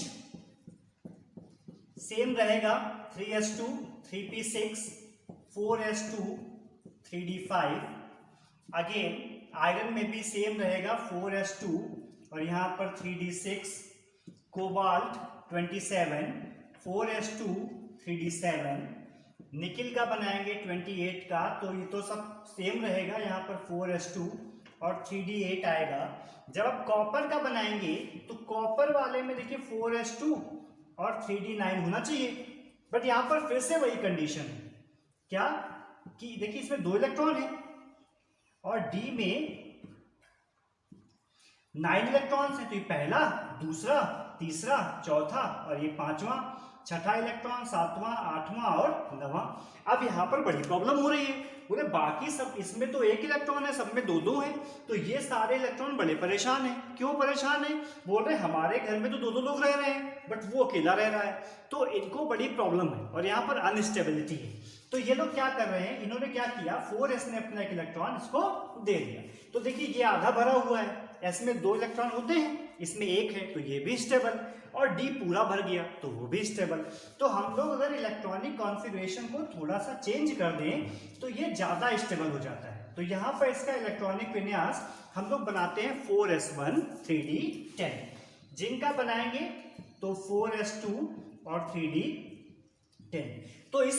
सेम रहेगा 3s2 3p6 4s2 3d5। Again iron में भी सेम रहेगा 4s2 और यहाँ पर 3d6। Cobalt 27 4s2 3d7। Nickel का बनाएंगे 28 का, तो ये तो सब सेम रहेगा, यहाँ पर 4s2 और 3d8 आएगा। जब आप कॉपर का बनाएंगे तो कॉपर वाले में देखिए 4s2 और 3d9 होना चाहिए, बट यहाँ पर फिर से वही कंडीशन है क्या कि देखिए इसमें 2 इलेक्ट्रॉन है और D में 9 इलेक्ट्रॉन्स है, तो ये पहला, दूसरा, तीसरा, चौथा और ये 5वां, छठा इलेक्ट्रॉन, 7वां, 8वां और 9वां। अब यहाँ पर बड़ी प्रॉब्लम हो रही है, बोले बाकी सब इसमें तो 1 इलेक्ट्रॉन है, सब में 2-2 है, तो ये सारे इलेक्ट्रॉन बड़े परेशान हैं। क्यों परेशान है? बोल रहे हमारे घर में तो 2-2 लोग रह रहे हैं बट वो अकेला रह रहा है, तो इनको बड़ी प्रॉब्लम है और यहाँ पर अनस्टेबिलिटी है। तो ये लोग क्या कर रहे हैं, इन्होंने क्या किया, 4s ने अपना एक इलेक्ट्रॉन इसको दे दिया। तो देखिए ये आधा भरा हुआ है, S में 2 इलेक्ट्रॉन होते हैं, इसमें 1 है, तो ये भी स्टेबल, और D पूरा भर गया तो वो भी स्टेबल। तो हम लोग अगर इलेक्ट्रॉनिक कॉन्फ़िगरेशन को थोड़ा सा चेंज कर दें तो ये ज्यादा स्टेबल हो जाता है। तो यहाँ पर इसका इलेक्ट्रॉनिक विन्यास हम लोग बनाते हैं 4s1 3d10। जिनका बनाएंगे तो 4s2 और 3d10। तो इस